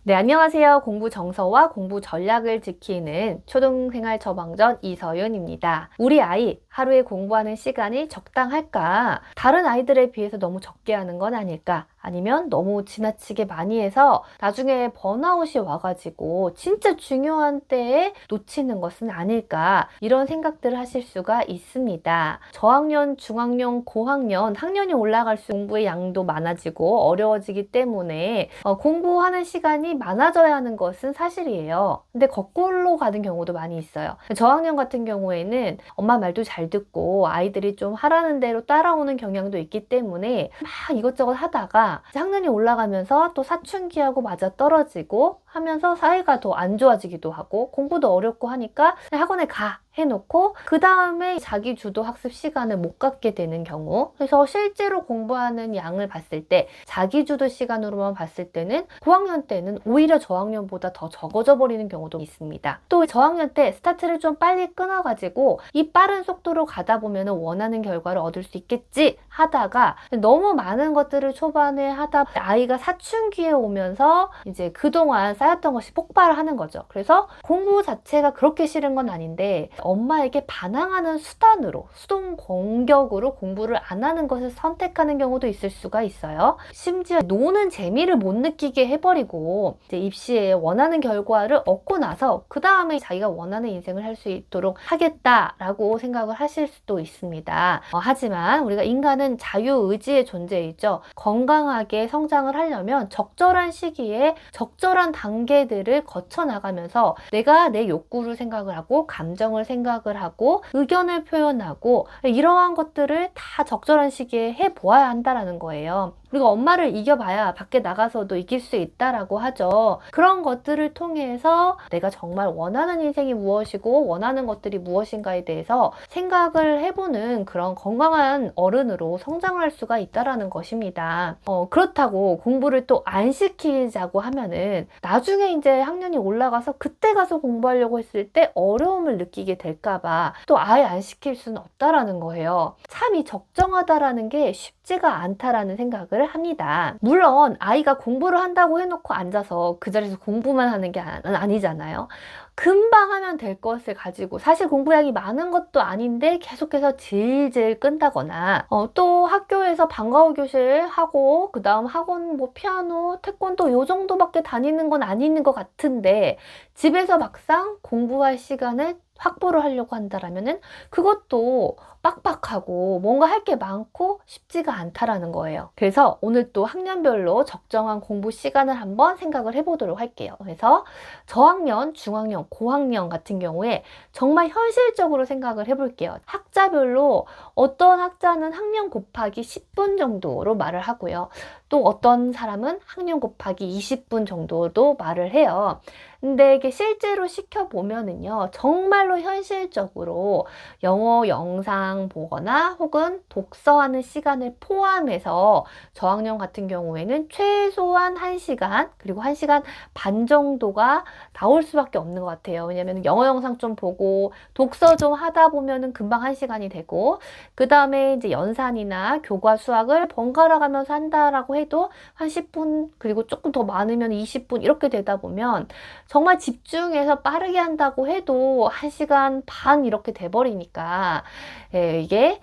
네, 안녕하세요. 공부 정서와 공부 전략을 지키는 초등생활 처방전 이서윤입니다. 우리 아이 하루에 공부하는 시간이 적당할까? 다른 아이들에 비해서 너무 적게 하는 건 아닐까? 아니면 너무 지나치게 많이 해서 나중에 번아웃이 와가지고 진짜 중요한 때에 놓치는 것은 아닐까? 이런 생각들을 하실 수가 있습니다. 저학년, 중학년, 고학년, 학년이 올라갈수록 공부의 양도 많아지고 어려워지기 때문에 공부하는 시간이 많아져야 하는 것은 사실이에요. 근데 거꾸로 가는 경우도 많이 있어요. 저학년 같은 경우에는 엄마 말도 잘 듣고 아이들이 좀 하라는 대로 따라오는 경향도 있기 때문에 막 이것저것 하다가 학년이 올라가면서 또 사춘기하고 맞아 떨어지고 하면서 사이가 더 안 좋아지기도 하고 공부도 어렵고 하니까 학원에 가 해놓고 그 다음에 자기 주도 학습 시간을 못 갖게 되는 경우, 그래서 실제로 공부하는 양을 봤을 때 자기 주도 시간으로만 봤을 때는 고학년 때는 오히려 저학년보다 더 적어져 버리는 경우도 있습니다. 또 저학년 때 스타트를 좀 빨리 끊어가지고 이 빠른 속도로 가다 보면 원하는 결과를 얻을 수 있겠지 하다가 너무 많은 것들을 초반에 하다 아이가 사춘기에 오면서 이제 그동안 쌓였던 것이 폭발하는 거죠. 그래서 공부 자체가 그렇게 싫은 건 아닌데 엄마에게 반항하는 수단으로, 수동 공격으로 공부를 안 하는 것을 선택하는 경우도 있을 수가 있어요. 심지어 노는 재미를 못 느끼게 해버리고 이제 입시에 원하는 결과를 얻고 나서 그 다음에 자기가 원하는 인생을 할 수 있도록 하겠다라고 생각을 하실 수도 있습니다. 하지만 우리가 인간은 자유의지의 존재이죠. 건강하게 성장을 하려면 적절한 시기에 적절한 단계들을 거쳐 나가면서 내가 내 욕구를 생각을 하고 감정을 생각을 하고 의견을 표현하고 이러한 것들을 다 적절한 시기에 해보아야 한다는 거예요. 우리가 엄마를 이겨봐야 밖에 나가서도 이길 수 있다라고 하죠. 그런 것들을 통해서 내가 정말 원하는 인생이 무엇이고 원하는 것들이 무엇인가에 대해서 생각을 해보는 그런 건강한 어른으로 성장을 할 수가 있다라는 것입니다. 그렇다고 공부를 또 안 시키자고 하면은 나중에 이제 학년이 올라가서 그때 가서 공부하려고 했을 때 어려움을 느끼게 될까봐 또 아예 안 시킬 수는 없다라는 거예요. 참 이 적정하다라는 게 쉽지가 않다라는 생각을 합니다. 물론 아이가 공부를 한다고 해놓고 앉아서 그 자리에서 공부만 하는 게 아니잖아요. 금방 하면 될 것을 가지고 사실 공부량이 많은 것도 아닌데 계속해서 질질 끈다거나 또 학교에서 방과 후 교실 하고 그 다음 학원 뭐 피아노, 태권도 요 정도밖에 다니는 건 아닌 것 같은데 집에서 막상 공부할 시간을 확보를 하려고 한다라면은 그것도 빡빡하고 뭔가 할 게 많고 쉽지가 않다라는 거예요. 그래서 오늘 또 학년별로 적정한 공부 시간을 한번 생각을 해보도록 할게요. 그래서 저학년, 중학년, 고학년 같은 경우에 정말 현실적으로 생각을 해볼게요. 학자별로 어떤 학자는 학년 곱하기 10분 정도로 말을 하고요. 또 어떤 사람은 학년 곱하기 20분 정도도 말을 해요. 근데 이게 실제로 시켜보면은요, 정말로 현실적으로 영어 영상 보거나 혹은 독서하는 시간을 포함해서 저학년 같은 경우에는 최소한 1시간, 그리고 1시간 반 정도가 나올 수밖에 없는 것 같아요. 왜냐면 영어 영상 좀 보고 독서 좀 하다 보면은 금방 1시간이 되고, 그 다음에 이제 연산이나 교과 수학을 번갈아 가면서 한다라고 해도 한 10분, 그리고 조금 더 많으면 20분 이렇게 되다 보면 정말 집중해서 빠르게 한다고 해도 1시간 반 이렇게 돼버리니까 이게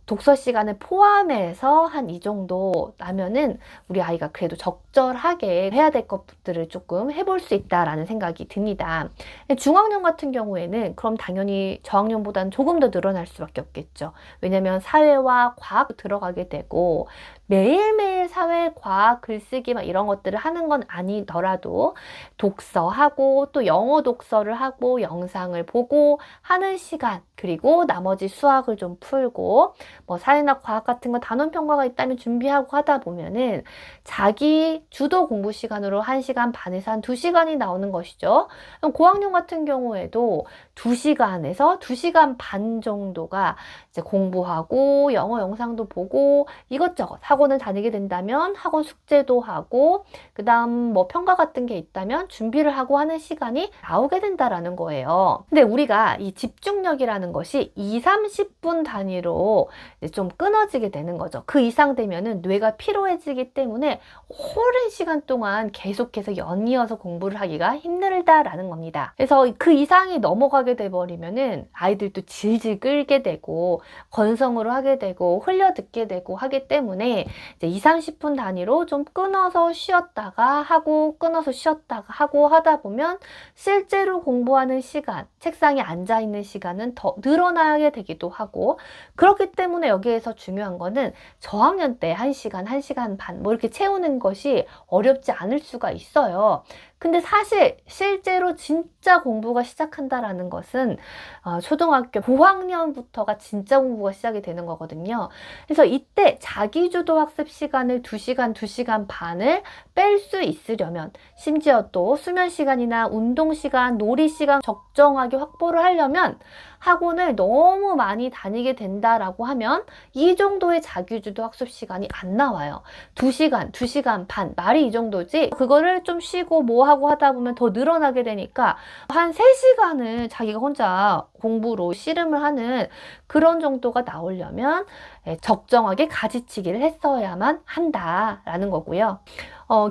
독서 시간을 포함해서 한 이 정도 나면은 우리 아이가 그래도 적절하게 해야 될 것들을 조금 해볼 수 있다라는 생각이 듭니다. 중학년 같은 경우에는 그럼 당연히 저학년보다는 조금 더 늘어날 수밖에 없겠죠. 왜냐면 사회와 과학 들어가게 되고 매일매일 사회, 과학, 글쓰기 막 이런 것들을 하는 건 아니더라도 독서하고 또 영어 독서를 하고 영상을 보고 하는 시간, 그리고 나머지 수학을 좀 풀고 뭐 사회나 과학 같은 거 단원 평가가 있다면 준비하고 하다 보면은 자기 주도 공부 시간으로 1시간 반에서 한 2시간이 나오는 것이죠. 그럼 고학년 같은 경우에도 2시간에서 2시간 반 정도가 이제 공부하고 영어 영상도 보고 이것저것 하고 학원을 다니게 된다면 학원 숙제도 하고 그 다음 뭐 평가 같은 게 있다면 준비를 하고 하는 시간이 나오게 된다라는 거예요. 근데 우리가 이 집중력이라는 것이 2, 30분 단위로 좀 끊어지게 되는 거죠. 그 이상 되면은 뇌가 피로해지기 때문에 오랜 시간 동안 계속해서 연이어서 공부를 하기가 힘들다라는 겁니다. 그래서 그 이상이 넘어가게 돼버리면은 아이들도 질질 끌게 되고 건성으로 하게 되고 흘려 듣게 되고 하기 때문에 이제 2, 30분 단위로 좀 끊어서 쉬었다가 하고 끊어서 쉬었다가 하고 하다 보면 실제로 공부하는 시간, 책상에 앉아 있는 시간은 더 늘어나게 되기도 하고, 그렇기 때문에 여기에서 중요한 거는 저학년 때 1시간, 1시간 반 뭐 이렇게 채우는 것이 어렵지 않을 수가 있어요. 근데 사실 실제로 진짜 공부가 시작한다라는 것은 초등학교 고학년부터가 진짜 공부가 시작이 되는 거거든요. 그래서 이때 자기주도 학습 시간을 2시간, 2시간 반을 뺄 수 있으려면, 심지어 또 수면 시간이나 운동 시간, 놀이 시간 적정하게 확보를 하려면 학원을 너무 많이 다니게 된다라고 하면 이 정도의 자기주도 학습 시간이 안 나와요. 2시간, 2시간 반, 말이 이 정도지 그거를 좀 쉬고 뭐 하고 하다 보면 더 늘어나게 되니까 한 3시간을 자기가 혼자 공부로 씨름을 하는 그런 정도가 나오려면 적정하게 가지치기를 했어야만 한다라는 거고요.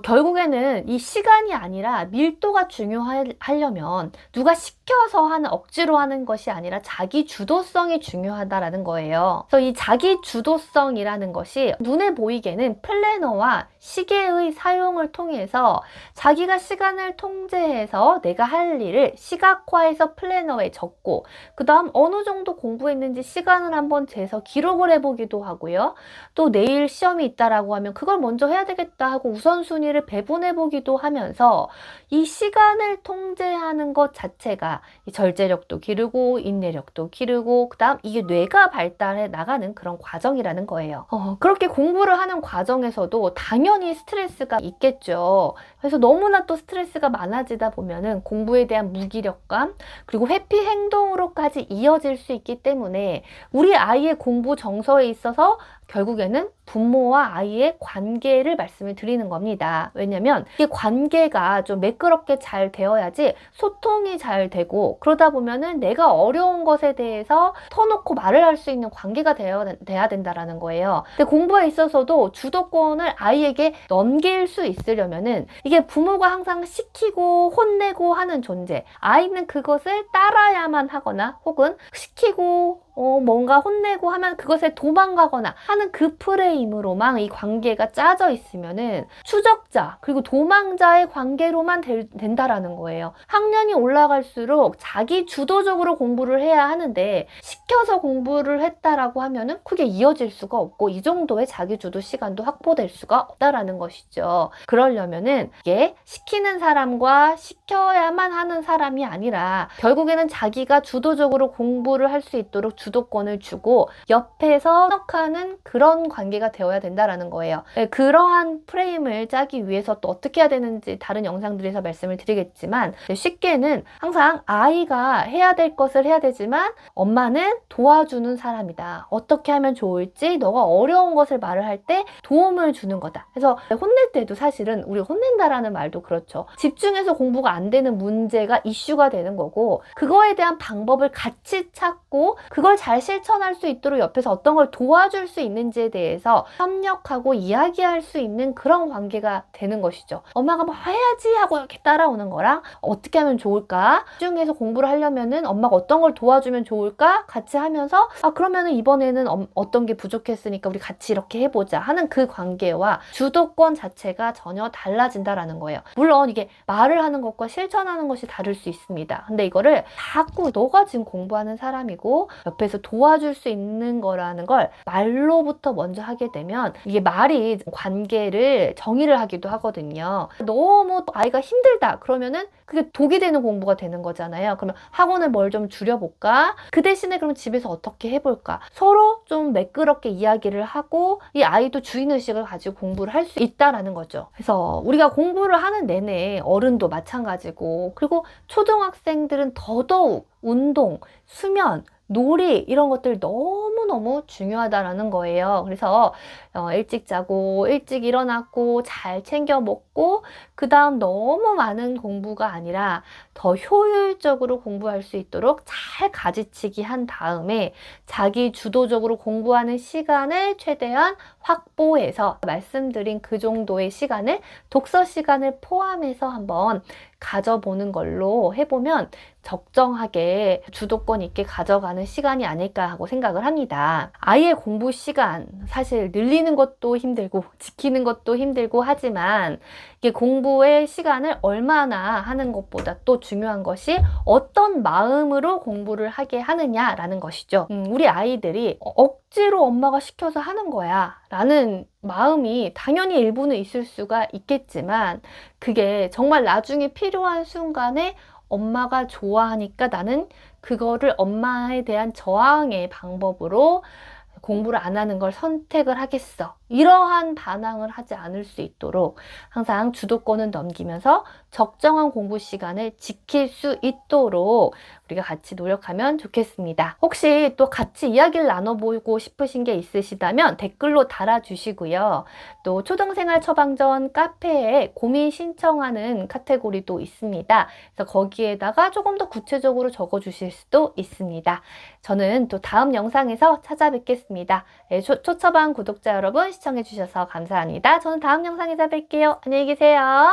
결국에는 이 시간이 아니라 밀도가 중요하려면 누가 시켜서 하는, 억지로 하는 것이 아니라 자기 주도성이 중요하다라는 거예요. 그래서 이 자기 주도성이라는 것이 눈에 보이게는 플래너와 시계의 사용을 통해서 자기가 시간을 통제해서 내가 할 일을 시각화해서 플래너에 적고, 그 다음 어느 정도 공부했는지 시간을 한번 재서 기록을 해보기도 하고요. 또 내일 시험이 있다라고 하면 그걸 먼저 해야 되겠다 하고 우선순위를 배분해 보기도 하면서 이 시간을 통제하는 것 자체가 이 절제력도 기르고 인내력도 기르고, 그 다음 이게 뇌가 발달해 나가는 그런 과정이라는 거예요. 그렇게 공부를 하는 과정에서도 당연히 스트레스가 있겠죠. 그래서 너무나 또 스트레스가 많아지다 보면은 공부에 대한 무기력감, 그리고 회피 행동으로까지 이어질 수 있기 때문에 우리 아이의 공부 정서에 있어서 결국에는 부모와 아이의 관계를 말씀을 드리는 겁니다. 왜냐면 이 관계가 좀 매끄럽게 잘 되어야지 소통이 잘 되고, 그러다 보면은 내가 어려운 것에 대해서 터놓고 말을 할 수 있는 관계가 돼야 된다라는 거예요. 근데 공부에 있어서도 주도권을 아이에게 넘길 수 있으려면은 이게 부모가 항상 시키고 혼내고 하는 존재, 아이는 그것을 따라야만 하거나 혹은 시키고 뭔가 혼내고 하면 그것에 도망가거나 하는 그 프레임으로만 이 관계가 짜져 있으면은 추적자 그리고 도망자의 관계로만 된다라는 거예요. 학년이 올라갈수록 자기 주도적으로 공부를 해야 하는데 시켜서 공부를 했다라고 하면은 그게 이어질 수가 없고 이 정도의 자기 주도 시간도 확보될 수가 없다라는 것이죠. 그러려면은 이게 시키는 사람과 시켜야만 하는 사람이 아니라 결국에는 자기가 주도적으로 공부를 할 수 있도록 주도권을 주고 옆에서 협력하는 그런 관계가 되어야 된다라는 거예요. 그러한 프레임을 짜기 위해서 또 어떻게 해야 되는지 다른 영상들에서 말씀을 드리겠지만, 쉽게는 항상 아이가 해야 될 것을 해야 되지만 엄마는 도와주는 사람이다. 어떻게 하면 좋을지 너가 어려운 것을 말을 할 때 도움을 주는 거다. 그래서 혼낼 때도 사실은 우리 혼낸다라는 말도 그렇죠. 집중해서 공부가 안 되는 문제가 이슈가 되는 거고, 그거에 대한 방법을 같이 찾고 그걸 잘 실천할 수 있도록 옆에서 어떤 걸 도와줄 수 있는지에 대해서 협력하고 이야기할 수 있는 그런 관계가 되는 것이죠. 엄마가 뭐 해야지 하고 이렇게 따라오는 거랑 어떻게 하면 좋을까? 집중해서 공부를 하려면은 엄마가 어떤 걸 도와주면 좋을까? 같이 하면서 그러면은 이번에는 어떤 게 부족했으니까 우리 같이 이렇게 해보자 하는 그 관계와 주도권 자체가 전혀 달라진다라는 거예요. 물론 이게 말을 하는 것과 실천하는 것이 다를 수 있습니다. 근데 이거를 자꾸 너가 지금 공부하는 사람이고 옆에서 도와줄 수 있는 거라는 걸 말로부터 먼저 하게 되면 이게 말이 관계를 정의를 하기도 하거든요. 너무 아이가 힘들다 그러면은 그게 독이 되는 공부가 되는 거잖아요. 그러면 학원을 뭘 좀 줄여볼까? 그 대신에 그럼 집에서 어떻게 해볼까? 서로 좀 매끄럽게 이야기를 하고 이 아이도 주인의식을 가지고 공부를 할 수 있다라는 거죠. 그래서 우리가 공부를 하는 내내 어른도 마찬가지고, 그리고 초등학생들은 더더욱 운동, 수면, 놀이 이런 것들 너무너무 중요하다라는 거예요. 그래서 일찍 자고 일찍 일어나고 잘 챙겨 먹고 그다음 너무 많은 공부가 아니라 더 효율적으로 공부할 수 있도록 잘 가지치기 한 다음에 자기 주도적으로 공부하는 시간을 최대한 확보해서 말씀드린 그 정도의 시간을 독서 시간을 포함해서 한번 가져보는 걸로 해보면 적정하게 주도권 있게 가져가는 시간이 아닐까 하고 생각을 합니다. 아이의 공부 시간 사실 늘리는 것도 힘들고 지키는 것도 힘들고 하지만 이게 공부의 시간을 얼마나 하는 것보다 또 중요한 것이 어떤 마음으로 공부를 하게 하느냐라는 것이죠. 우리 아이들이 억지로 엄마가 시켜서 하는 거야 라는 마음이 당연히 일부는 있을 수가 있겠지만 그게 정말 나중에 필요한 순간에 엄마가 좋아하니까 나는 그거를 엄마에 대한 저항의 방법으로 공부를 안 하는 걸 선택을 하겠어. 이러한 반항을 하지 않을 수 있도록 항상 주도권을 넘기면서 적정한 공부 시간을 지킬 수 있도록 우리가 같이 노력하면 좋겠습니다. 혹시 또 같이 이야기를 나눠보고 싶으신 게 있으시다면 댓글로 달아주시고요. 또 초등생활 처방전 카페에 고민 신청하는 카테고리도 있습니다. 그래서 거기에다가 조금 더 구체적으로 적어주실 수도 있습니다. 저는 또 다음 영상에서 찾아뵙겠습니다. 초처방 구독자 여러분 시청해주셔서 감사합니다. 저는 다음 영상에서 뵐게요. 안녕히 계세요.